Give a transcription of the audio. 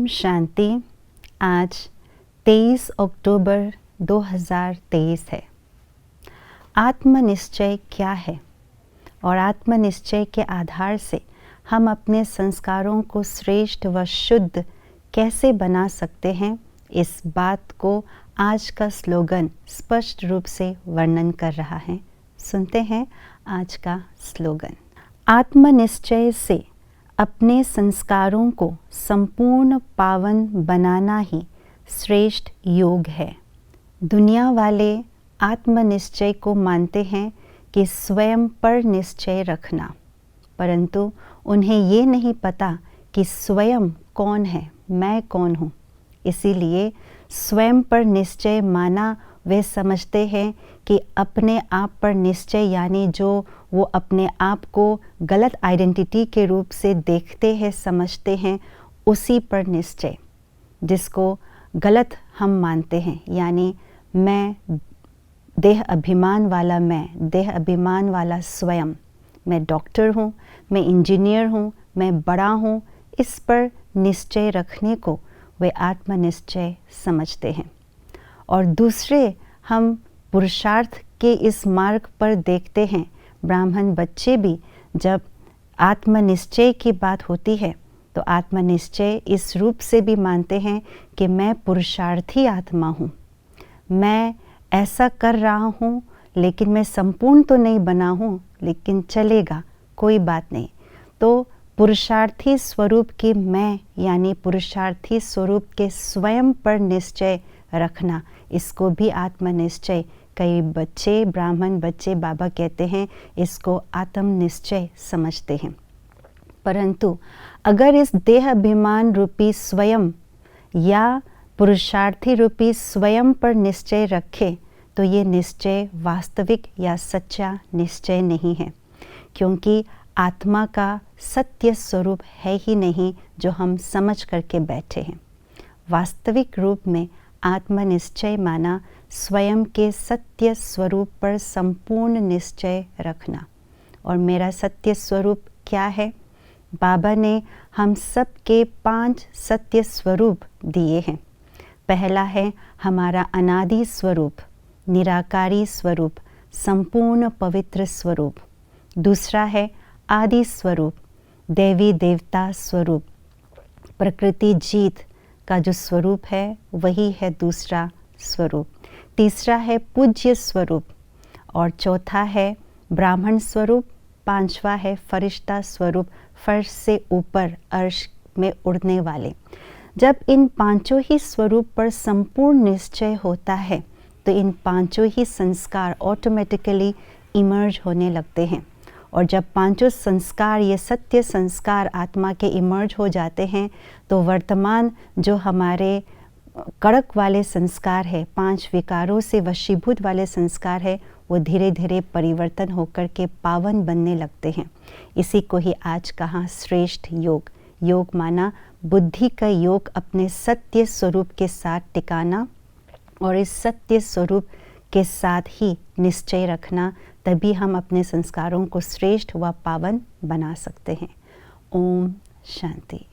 ओम शांति। आज 23 अक्टूबर 2023 है। आत्मनिश्चय क्या है और आत्मनिश्चय के आधार से हम अपने संस्कारों को श्रेष्ठ व शुद्ध कैसे बना सकते हैं, इस बात को आज का स्लोगन स्पष्ट रूप से वर्णन कर रहा है। सुनते हैं आज का स्लोगन। आत्मनिश्चय से अपने संस्कारों को संपूर्ण पावन बनाना ही श्रेष्ठ योग है। दुनिया वाले आत्मनिश्चय को मानते हैं कि स्वयं पर निश्चय रखना, परंतु उन्हें ये नहीं पता कि स्वयं कौन है, मैं कौन हूँ। इसीलिए स्वयं पर निश्चय माना वे समझते हैं कि अपने आप पर निश्चय यानी जो वो अपने आप को गलत आइडेंटिटी के रूप से देखते हैं, समझते हैं, उसी पर निश्चय, जिसको गलत हम मानते हैं। यानी मैं देह अभिमान वाला, मैं देह अभिमान वाला स्वयं, मैं डॉक्टर हूँ, मैं इंजीनियर हूँ, मैं बड़ा हूँ, इस पर निश्चय रखने को वे आत्मनिश्चय समझते हैं। और दूसरे हम पुरुषार्थ के इस मार्ग पर देखते हैं। ब्राह्मण बच्चे भी जब आत्मनिश्चय की बात होती है तो आत्मनिश्चय इस रूप से भी मानते हैं कि मैं पुरुषार्थी आत्मा हूँ, मैं ऐसा कर रहा हूँ, लेकिन मैं संपूर्ण तो नहीं बना हूँ, लेकिन चलेगा, कोई बात नहीं। तो पुरुषार्थी स्वरूप की मैं यानी पुरुषार्थी स्वरूप के स्वयं पर निश्चय रखना, इसको भी आत्मनिश्चय, कई बच्चे, ब्राह्मण बच्चे, बाबा कहते हैं, इसको आत्मनिश्चय समझते हैं। परंतु अगर इस देह अभिमान रूपी स्वयं या पुरुषार्थी रूपी स्वयं पर निश्चय रखे तो ये निश्चय वास्तविक या सच्चा निश्चय नहीं है, क्योंकि आत्मा का सत्य स्वरूप है ही नहीं जो हम समझ करके बैठे हैं। वास्तविक रूप में आत्मनिश्चय माना स्वयं के सत्य स्वरूप पर संपूर्ण निश्चय रखना। और मेरा सत्य स्वरूप क्या है? बाबा ने हम सब के 5 सत्य स्वरूप दिए हैं। पहला है हमारा अनादि स्वरूप, निराकारी स्वरूप, संपूर्ण पवित्र स्वरूप। दूसरा है आदि स्वरूप, देवी देवता स्वरूप, प्रकृति जीत का जो स्वरूप है वही है दूसरा स्वरूप। तीसरा है पूज्य स्वरूप और चौथा है ब्राह्मण स्वरूप। 5वां है फरिश्ता स्वरूप, फर्श से ऊपर अर्श में उड़ने वाले। जब इन 5 ही स्वरूप पर संपूर्ण निश्चय होता है तो इन 5 ही संस्कार ऑटोमेटिकली इमर्ज होने लगते हैं। और जब 5 संस्कार, ये सत्य संस्कार आत्मा के इमर्ज हो जाते हैं तो वर्तमान जो हमारे कड़क वाले संस्कार है, 5 विकारों से वशीभूत वाले संस्कार है, वो धीरे धीरे परिवर्तन होकर के पावन बनने लगते हैं। इसी को ही आज कहा श्रेष्ठ योग। योग माना बुद्धि का योग, अपने सत्य स्वरूप के साथ टिकाना और इस सत्य स्वरूप के साथ ही निश्चय रखना, तभी हम अपने संस्कारों को श्रेष्ठ व पावन बना सकते हैं। ओम शांति।